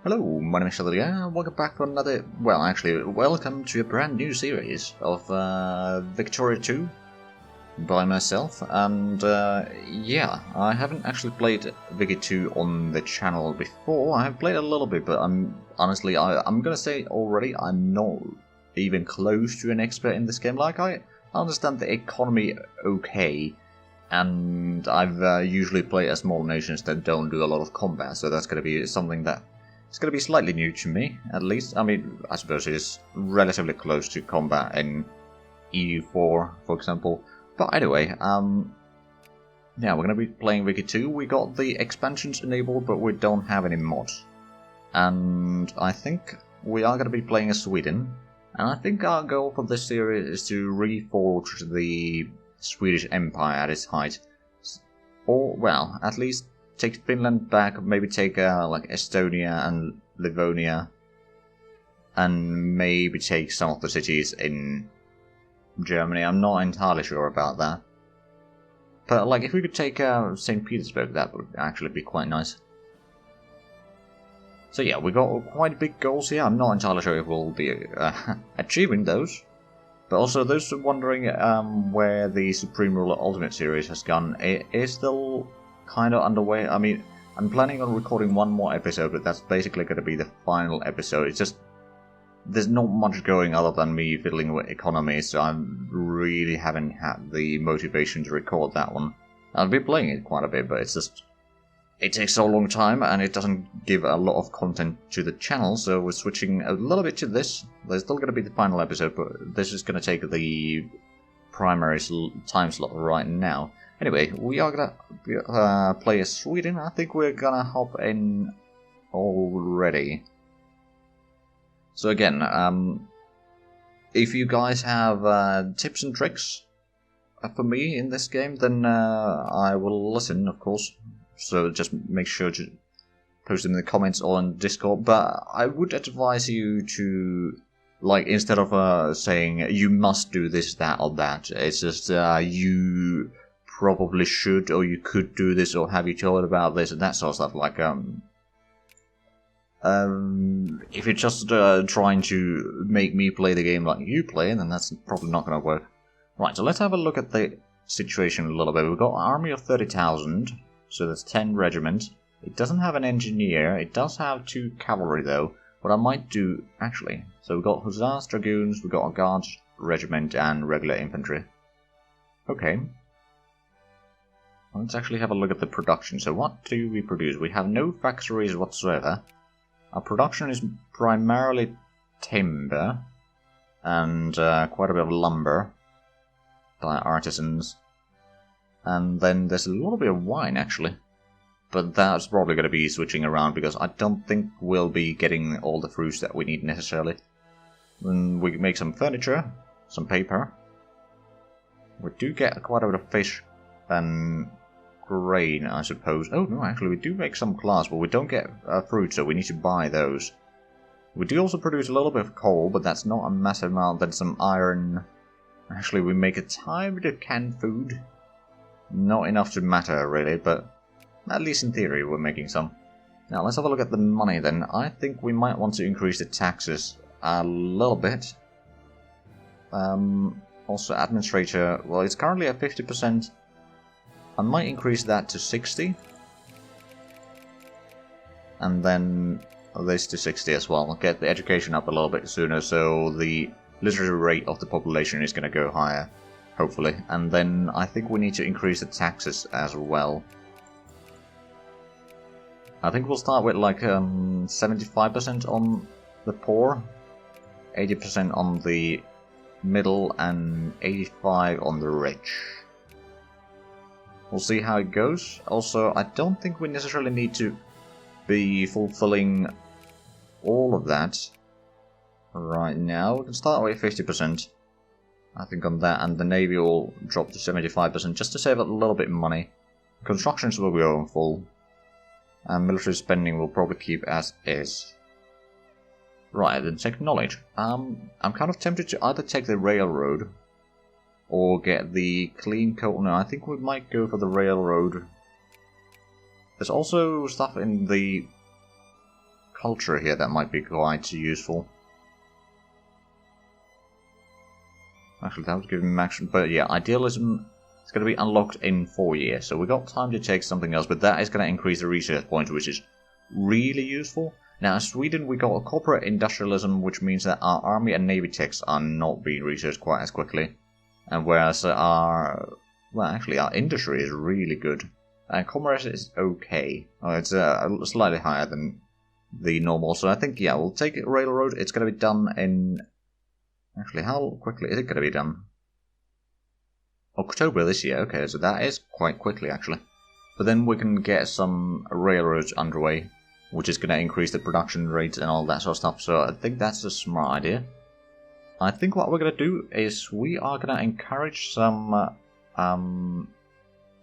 Hello, my name is and welcome back to another, welcome to a brand new series of Victoria 2 by myself, and yeah, I haven't actually played Vicky 2 on the channel before. I have played a little bit, but I'm gonna say already, I'm not even close to an expert in this game. Like, I understand the economy okay, and I've usually played as small nations that don't do a lot of combat, so that's gonna be something that it's going to be slightly new to me, at least. I mean, I suppose it is relatively close to combat in EU4, for example. But anyway, yeah, we're going to be playing Vicky 2. We got the expansions enabled, but we don't have any mods. And I think we are going to be playing as Sweden. And I think our goal for this series is to reforge the Swedish Empire at its height. Or, well, at least take Finland back, maybe take like Estonia and Livonia, and maybe take some of the cities in Germany. I'm not entirely sure about that. But like, if we could take St. Petersburg, that would actually be quite nice. So yeah, we got quite big goals here. I'm not entirely sure if we'll be achieving those. But also, those wondering where the Supreme Ruler Ultimate series has gone, it is still kind of underway. I mean, I'm planning on recording one more episode, but that's basically going to be the final episode. It's just, there's not much going other than me fiddling with economy, so I really haven't had the motivation to record that one. I'll be playing it quite a bit, but it's just, it takes so long time, and it doesn't give a lot of content to the channel, so we're switching a little bit to this. There's still going to be the final episode, but this is going to take the primary time slot right now. Anyway, we are gonna play as Sweden. I think we're gonna hop in already. So again, if you guys have tips and tricks for me in this game, then I will listen, of course. So just make sure to post them in the comments or on Discord. But I would advise you to, like, instead of saying you must do this, that, or that, it's just you probably should, or you could do this, or have you thought about this, and that sort of stuff. Like, if you're just trying to make me play the game like you play, then that's probably not going to work. Right, so let's have a look at the situation a little bit. We've got an army of 30,000, so that's 10 regiments. It doesn't have an engineer. It does have 2 cavalry, though. What I might do, actually, so we've got hussars, dragoons, we've got a guards regiment, and regular infantry. Okay. Let's actually have a look at the production. So what do we produce? We have no factories whatsoever. Our production is primarily timber and quite a bit of lumber by artisans. And then there's a little bit of wine, actually. But that's probably going to be switching around because I don't think we'll be getting all the fruits that we need necessarily. Then we make some furniture, some paper. We do get quite a bit of fish and grain, I suppose. Oh no, actually we do make some glass, but we don't get fruit, so we need to buy those. We do also produce a little bit of coal, but that's not a massive amount. Then some iron. Actually, we make a tiny bit of canned food. Not enough to matter, really, but at least in theory we're making some. Now let's have a look at the money then. I think we might want to increase the taxes a little bit. Also administrator, well, it's currently at 50%. I might increase that to 60. And then this to 60 as well. Get the education up a little bit sooner, so the literacy rate of the population is going to go higher, hopefully. And then I think we need to increase the taxes as well. I think we'll start with like 75% on the poor, 80% on the middle, and 85% on the rich. We'll see how it goes. Also, I don't think we necessarily need to be fulfilling all of that right now. We can start with 50%, I think, on that, and the Navy will drop to 75% just to save a little bit of money. Constructions will go on full, and military spending will probably keep as is. Right, then technology. I'm kind of tempted to either take the railroad or get the clean coal. No, I think we might go for the railroad. There's also stuff in the culture here that might be quite useful. Actually, that would give him action, but yeah, idealism is going to be unlocked in 4 years, so we got time to take something else, but that is going to increase the research points, which is really useful. Now, in Sweden, we got a corporate industrialism, which means that our army and navy techs are not being researched quite as quickly, and whereas our industry is really good, and commerce is okay. It's slightly higher than the normal, so I think, yeah, we'll take it railroad. It's going to be done in... Actually, how quickly is it going to be done? October this year, okay, so that is quite quickly, actually. But then we can get some railroads underway, which is going to increase the production rates and all that sort of stuff, so I think that's a smart idea. I think what we're going to do is we are going to encourage some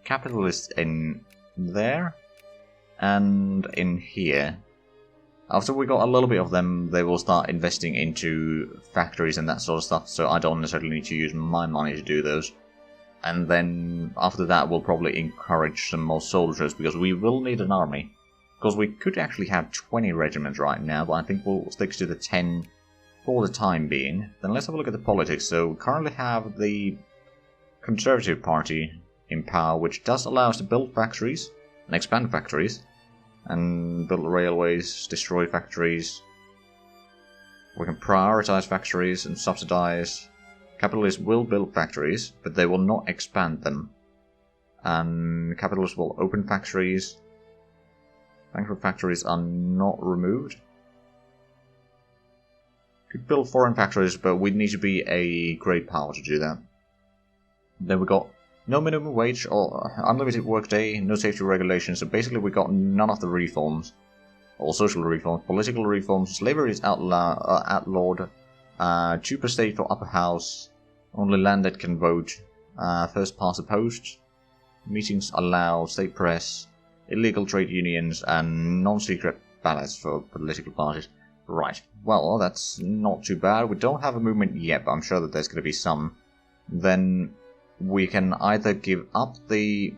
capitalists in there and in here. After we got a little bit of them, they will start investing into factories and that sort of stuff, so I don't necessarily need to use my money to do those. And then after that, we'll probably encourage some more soldiers, because we will need an army. Because we could actually have 20 regiments right now, but I think we'll stick to the 10 for the time being. Then let's have a look at the politics. So we currently have the Conservative Party in power, which does allow us to build factories and expand factories. And build railways, destroy factories. We can prioritize factories and subsidize. Capitalists will build factories, but they will not expand them. And capitalists will open factories. Bankrupt factories are not removed. Could build foreign factories, but we'd need to be a great power to do that. Then we got no minimum wage or unlimited workday, no safety regulations, so basically we got none of the reforms. Or social reforms, political reforms, slavery is outlawed, 2 per state for upper house, only landed can vote, first past the post, meetings allowed, state press, illegal trade unions, and non-secret ballots for political parties. Right, well, that's not too bad. We don't have a movement yet, but I'm sure that there's going to be some. Then we can either give up the...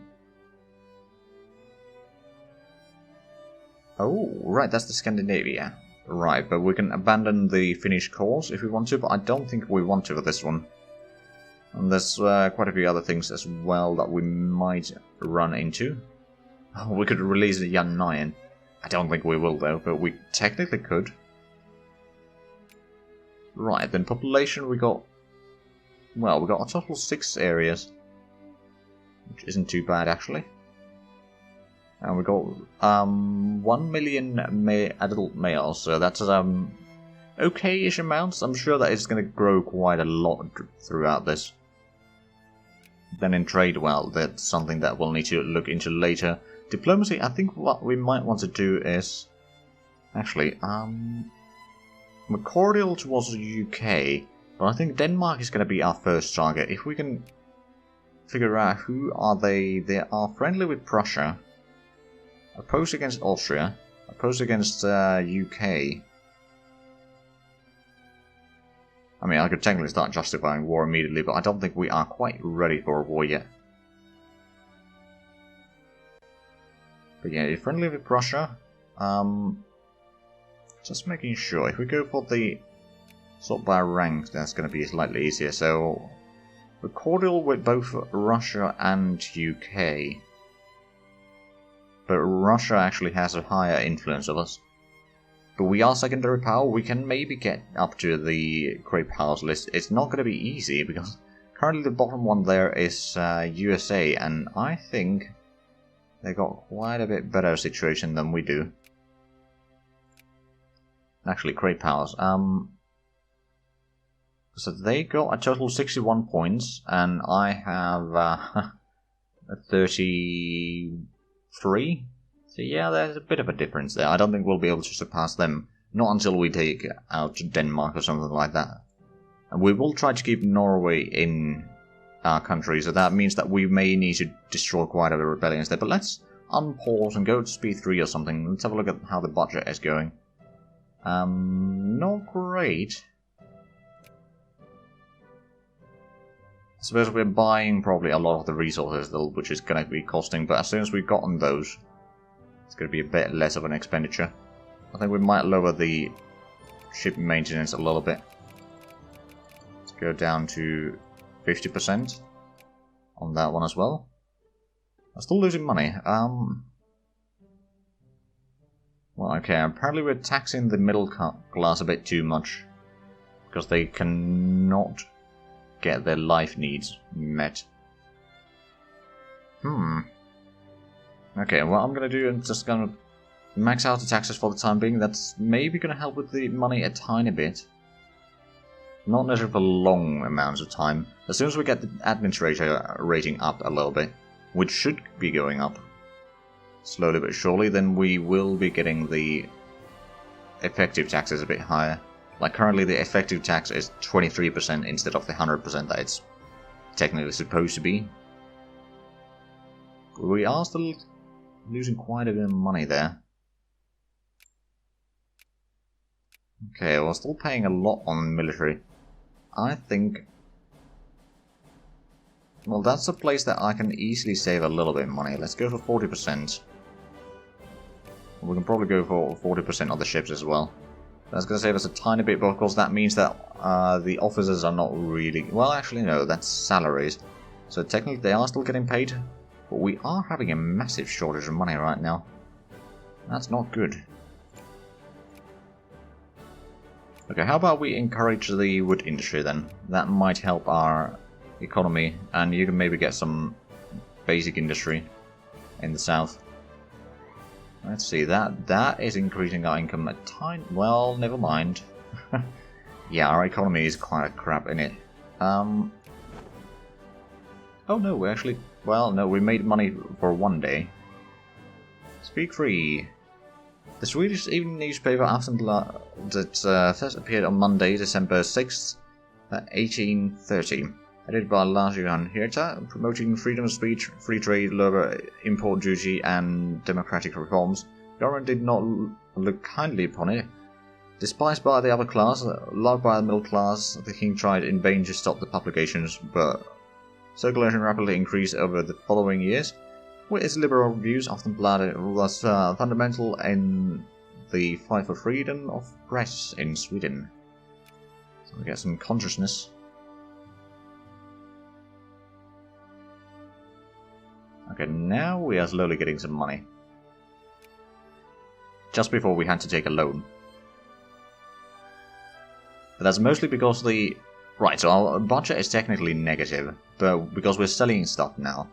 Oh, right, that's the Scandinavia. Right, but we can abandon the Finnish cause if we want to, but I don't think we want to for this one. And there's quite a few other things as well that we might run into. Oh, we could release the Jan Nyan. I don't think we will though, but we technically could. Right, then population we got... Well, we got a total 6 areas, which isn't too bad actually. And we got 1 million adult males, so that's okay-ish amounts. I'm sure that it's going to grow quite a lot throughout this. Then in trade, well, that's something that we'll need to look into later. Diplomacy, I think what we might want to do is... Actually, we're cordial towards the UK, but I think Denmark is going to be our first target. If we can figure out who are they... They are friendly with Prussia, opposed against Austria, opposed against UK. I mean, I could technically start justifying war immediately, but I don't think we are quite ready for a war yet. But yeah, you're friendly with Prussia. Just making sure, if we go for the sort by rank, that's going to be slightly easier. So, we're cordial with both Russia and UK. But Russia actually has a higher influence of us. But we are secondary power, we can maybe get up to the Great Powers list. It's not going to be easy, because currently the bottom one there is USA, and I think they got quite a bit better situation than we do. Actually, Great Powers. So they got a total of 61 points, and I have 33. So yeah, there's a bit of a difference there. I don't think we'll be able to surpass them. Not until we take out Denmark or something like that. And we will try to keep Norway in our country, so that means that we may need to destroy quite a bit of rebellions there. But let's unpause and go to speed 3 or something. Let's have a look at how the budget is going. Not great. I suppose we're buying probably a lot of the resources, though, which is going to be costing, but as soon as we've gotten those, it's going to be a bit less of an expenditure. I think we might lower the ship maintenance a little bit. Let's go down to 50% on that one as well. I'm still losing money. Well, okay, apparently we're taxing the middle class a bit too much. Because they cannot get their life needs met. Okay, what I'm gonna do is just gonna max out the taxes for the time being. That's maybe gonna help with the money a tiny bit. Not necessarily for long amounts of time. As soon as we get the administrator rating up a little bit, which should be going up slowly but surely, then we will be getting the effective taxes a bit higher. Like currently the effective tax is 23% instead of the 100% that it's technically supposed to be. We are still losing quite a bit of money there. Okay, we're still paying a lot on military. I think... Well, that's a place that I can easily save a little bit of money. Let's go for 40%. We can probably go for 40% of the ships as well. That's going to save us a tiny bit, but of course that means that the officers are not really... Well, actually no, that's salaries. So technically they are still getting paid, but we are having a massive shortage of money right now. That's not good. Okay, how about we encourage the wood industry then? That might help our economy, and you can maybe get some basic industry in the south. Let's see, that is increasing our income a tiny... Well, never mind. Yeah, our economy is quite crap in it. Oh no, we actually... Well, no, we made money for one day. Speak free. The Swedish evening newspaper Aftonbladet first appeared on Monday, December 6th, 1830. Edited by Lars Johan Hirta, promoting freedom of speech, free trade, lower import duty, and democratic reforms. The government did not look kindly upon it. Despised by the upper class, loved by the middle class, the king tried in vain to stop the publications, but circulation rapidly increased over the following years. With its liberal views, Aftonbladet was fundamental in the fight for freedom of press in Sweden. So we get some consciousness. Okay, now we are slowly getting some money. Just before we had to take a loan. But that's mostly because the... Right, so our budget is technically negative, but because we're selling stuff now,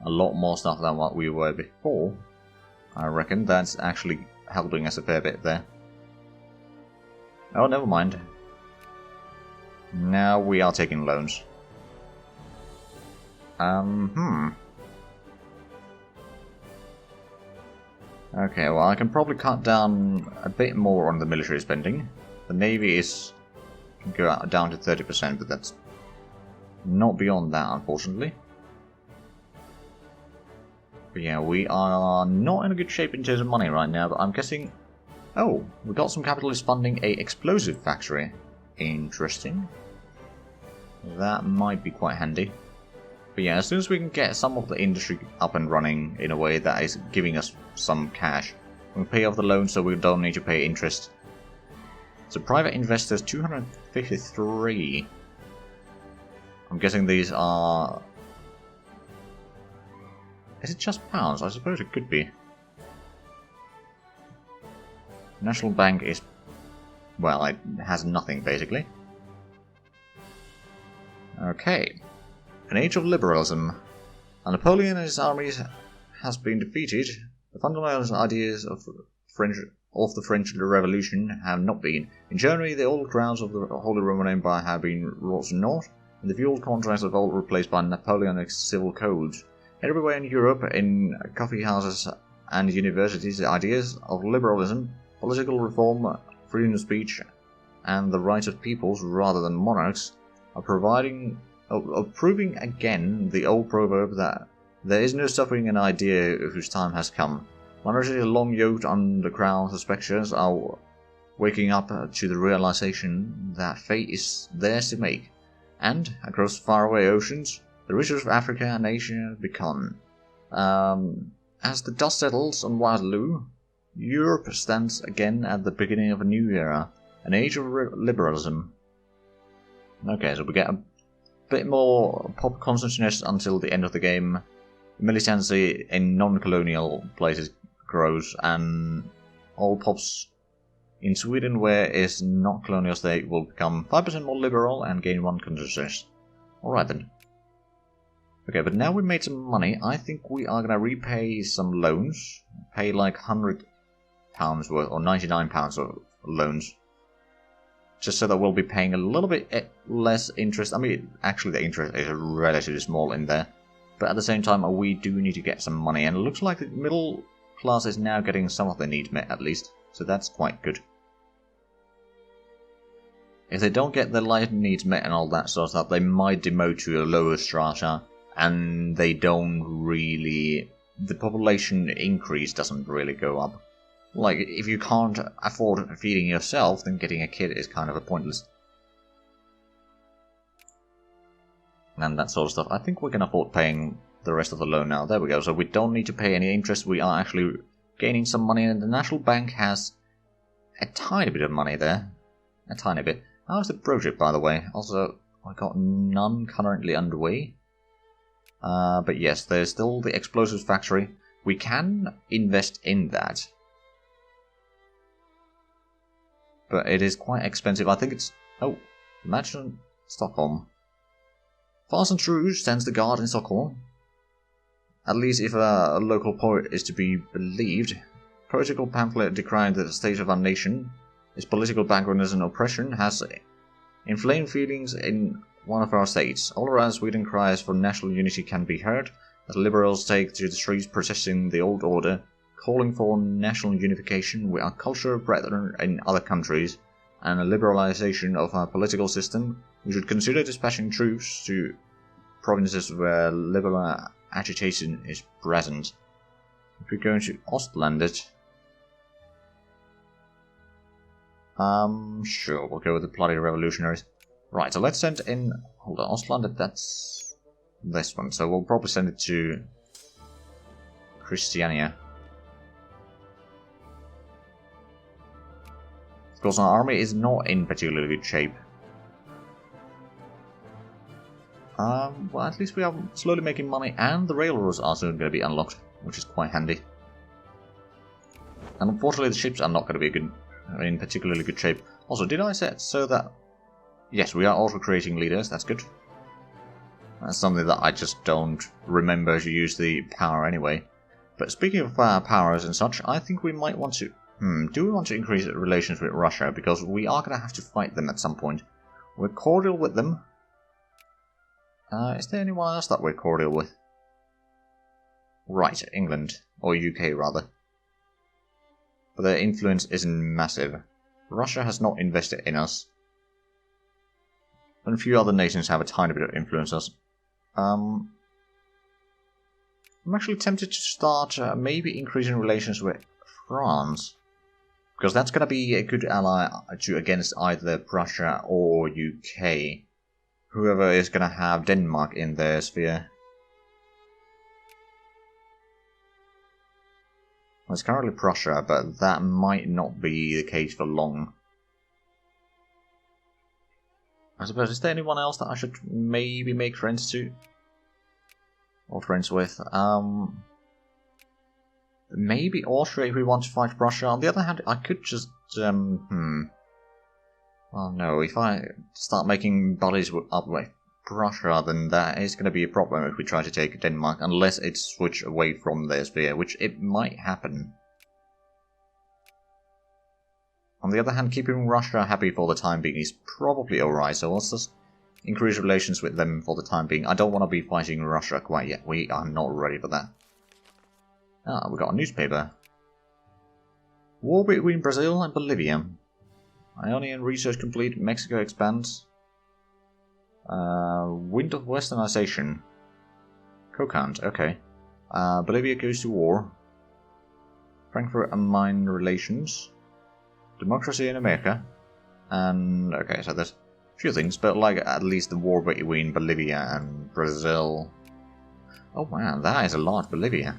a lot more stuff than what we were before, I reckon that's actually helping us a fair bit there. Oh, never mind. Now we are taking loans. Okay, well I can probably cut down a bit more on the military spending. The navy is can go down to 30%, but that's not beyond that, unfortunately. But yeah, we are not in a good shape in terms of money right now, but I'm guessing... Oh, we got some capitalist funding a explosive factory. Interesting. That might be quite handy. But yeah, as soon as we can get some of the industry up and running in a way that is giving us some cash, we can pay off the loan so we don't need to pay interest. So private investors, 253. I'm guessing these are... Is it just pounds? I suppose it could be. National Bank is... Well, it has nothing, basically. Okay. An age of liberalism. Napoleon and his armies has been defeated. The fundamental ideas of the French Revolution have not been. In Germany, the old grounds of the Holy Roman Empire have been brought to naught, and the feudal contracts of old replaced by Napoleonic civil codes. Everywhere in Europe, in coffee houses and universities, the ideas of liberalism, political reform, freedom of speech, and the rights of peoples rather than monarchs are proving again the old proverb that there is no suffering an idea whose time has come. Monarchies long yoked on the crown's spectres are waking up to the realization that fate is theirs to make, and across faraway oceans, the riches of Africa and Asia beckon. As the dust settles on Waterloo, Europe stands again at the beginning of a new era, an age of liberalism. Okay, so we get a bit more pop consciousness until the end of the game. Militancy in non-colonial places grows, and all pops in Sweden, where it's not colonial state, will become 5% more liberal and gain 1 consciousness. Alright then. Okay, but now we made some money, I think we are gonna repay some loans. Pay like £100 worth, or £99 of loans. Just so that we'll be paying a little bit less interest. I mean, actually the interest is relatively small in there. But at the same time, we do need to get some money, and it looks like the middle class is now getting some of their needs met, at least. So that's quite good. If they don't get their life needs met and all that sort of stuff, they might demote to a lower strata, and they don't really... the population increase doesn't really go up. Like, if you can't afford feeding yourself, then getting a kid is kind of a pointless. And that sort of stuff. I think we can afford paying the rest of the loan now. There we go. So we don't need to pay any interest. We are actually gaining some money, and the National Bank has a tiny bit of money there. A tiny bit. How's the project, by the way? Also, I got none currently underway. But yes, there's still the explosives factory. We can invest in that. But it is quite expensive. I think it's... oh, imagine Stockholm. Fast and true stands the guard in Stockholm. At least if a local poet is to be believed. Poetical pamphlet decrying the state of our nation, its political backwardness and oppression, has inflamed feelings in one of our states. All around Sweden cries for national unity can be heard, as liberals take to the streets protesting the old order, calling for national unification with our cultural brethren in other countries, and a liberalization of our political system. We should consider dispatching troops to provinces where liberal agitation is present. If we're going to Ostlandet, sure, we'll go with the bloody revolutionaries. Right, so let's send in... hold on, Ostlandet, that's this one, so we'll probably send it to Christiania. Of course, our army is not in particularly good shape. Well, at least we are slowly making money, and the railroads are soon going to be unlocked, which is quite handy. And unfortunately, the ships are not going to be in particularly good shape. Also, did I set so that... yes, we are also creating leaders, that's good. That's something that I just don't remember to use the power anyway. But speaking of powers and such, I think we might want to... do we want to increase relations with Russia? Because we are going to have to fight them at some point. We're cordial with them. Is there anyone else that we're cordial with? Right, England. Or UK, rather. But their influence isn't massive. Russia has not invested in us. And a few other nations have a tiny bit of influence us. I'm actually tempted to start maybe increasing relations with France. Because that's going to be a good ally against either Prussia or UK. Whoever is going to have Denmark in their sphere. Well, it's currently Prussia, but that might not be the case for long. I suppose, is there anyone else that I should maybe make friends to? Or friends with? Maybe Austria if we want to fight Prussia. On the other hand, I could just, well, no, if I start making buddies up with Prussia, then that is going to be a problem if we try to take Denmark, unless it switch away from their sphere, which it might happen. On the other hand, keeping Russia happy for the time being is probably alright, so let's just increase relations with them for the time being. I don't want to be fighting Russia quite yet, we are not ready for that. Ah, we got a newspaper. War between Brazil and Bolivia. Ionian research complete, Mexico expands. Wind of westernization. Cocant, okay. Bolivia goes to war. Frankfurt and mine relations. Democracy in America. And, okay, so there's a few things, but like at least the war between Bolivia and Brazil. Oh man, that is a large Bolivia.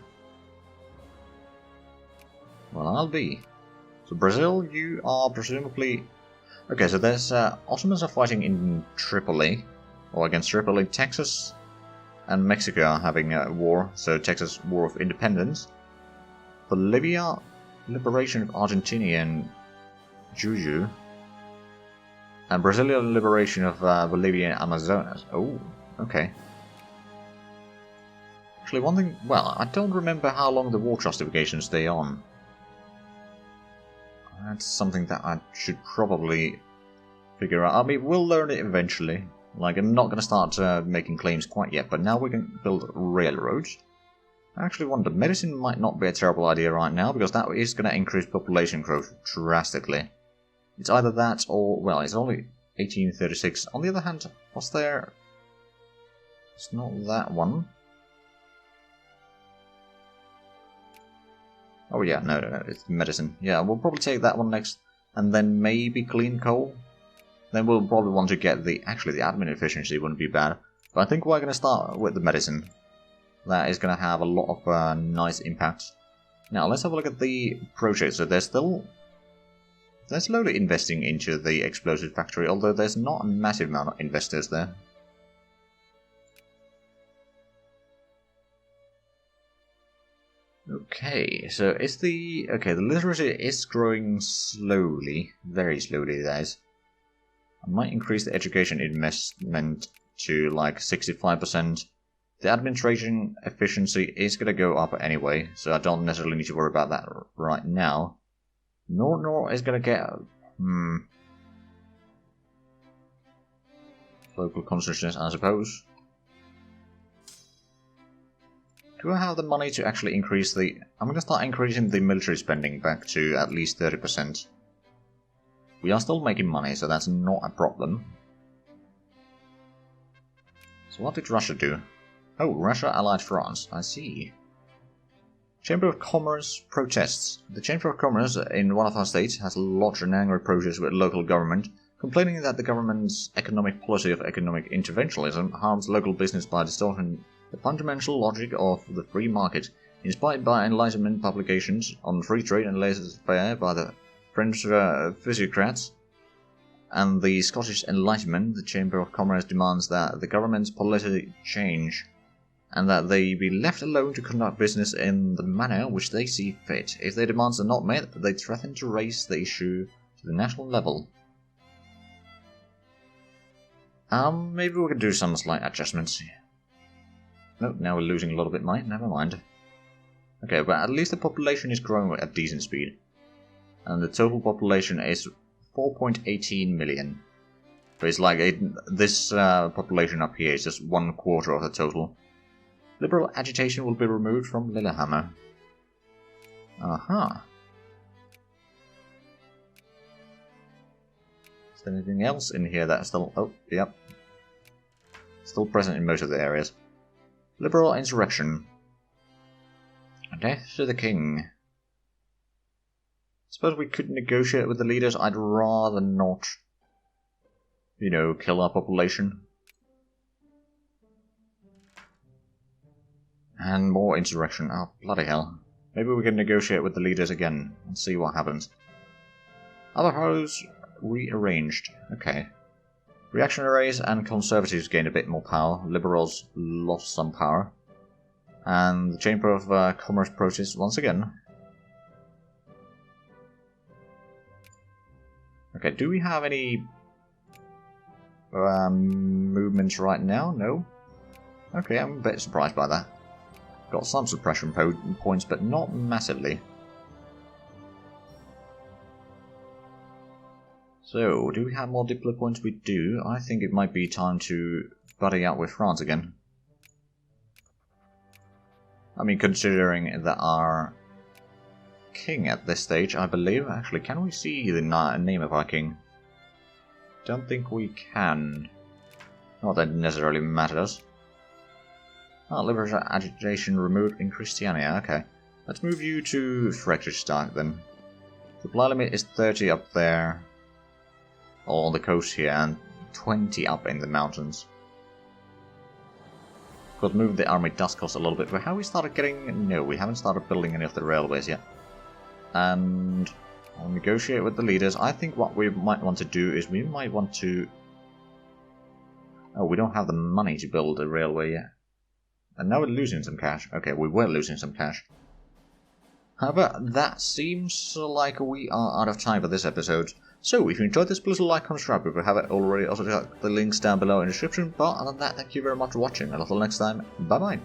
Well, I'll be. So Brazil, you are presumably... Okay, so there's Ottomans are fighting in Tripoli, or against Tripoli. Texas and Mexico are having a war, so Texas War of Independence. Bolivia, liberation of Argentina and Juju. And Brazilian liberation of Bolivia and Amazonas. Oh, okay. Actually, one thing... Well, I don't remember how long the war justifications stay on. That's something that I should probably figure out. I mean, we'll learn it eventually. Like, I'm not going to start making claims quite yet, but now we can build railroads. I actually wonder, medicine might not be a terrible idea right now, because that is going to increase population growth drastically. It's either that or, well, it's only 1836. On the other hand, was there... It's not that one. Oh yeah, no, it's medicine. Yeah, we'll probably take that one next, and then maybe clean coal. Then we'll probably want to get the... Actually, the admin efficiency wouldn't be bad. But I think we're going to start with the medicine. That is going to have a lot of nice impact. Now, let's have a look at the projects. So they're slowly investing into the explosive factory, although there's not a massive amount of investors there. Okay, so it's the... Okay, the literacy is growing slowly. Very slowly, that is. I might increase the education investment to like 65%. The administration efficiency is going to go up anyway, so I don't necessarily need to worry about that right now. Nor is going to get... Local consciousness, I suppose. Do I have the money to actually increase the... I'm going to start increasing the military spending back to at least 30%. We are still making money, so that's not a problem. So what did Russia do? Oh, Russia allied France. I see. Chamber of Commerce protests. The Chamber of Commerce in one of our states has lodged an angry protest with local government, complaining that the government's economic policy of economic interventionism harms local business by distorting the fundamental logic of the free market, inspired by Enlightenment publications on free trade and laissez-faire by the French physiocrats and the Scottish Enlightenment. The Chamber of Commerce demands that the government's policy change, and that they be left alone to conduct business in the manner which they see fit. If their demands are not met, they threaten to raise the issue to the national level. Maybe we can do some slight adjustments. Nope, now we're losing a little bit of money, never mind. Okay, but at least the population is growing at a decent speed. And the total population is 4.18 million. So it's like this population up here is just 1/4 of the total. Liberal agitation will be removed from Lillehammer. Aha. Is there anything else in here that's still... Oh, yep. Still present in most of the areas. Liberal insurrection. Death to the king. Suppose we could negotiate with the leaders. I'd rather not, you know, kill our population. And more insurrection. Oh, bloody hell. Maybe we can negotiate with the leaders again and see what happens. Other powers rearranged. Okay. Reactionaries and conservatives gained a bit more power. Liberals lost some power. And the Chamber of Commerce protests once again. Okay, do we have any movements right now? No? Okay, I'm a bit surprised by that. Got some suppression points, but not massively. So, do we have more diplo points? We do. I think it might be time to buddy out with France again. I mean, considering that our king at this stage, I believe... Actually, can we see the name of our king? Don't think we can. Not that it necessarily matters. Oh, liberal agitation removed in Christiania. Okay. Let's move you to Fredrikstad then. Supply limit is 30 up there. All on the coast here, and 20 up in the mountains. Of course, moving the army does cost a little bit, but have we started getting... No, we haven't started building any of the railways yet. and I'll negotiate with the leaders. I think what we might want to do is we might want to... Oh, we don't have the money to build a railway yet. And now we're losing some cash. Okay, we were losing some cash. However, that seems like we are out of time for this episode. So, if you enjoyed this, please like, comment, subscribe if you haven't already. Also, check out the links down below in the description. But other than that, thank you very much for watching, and until next time, bye bye.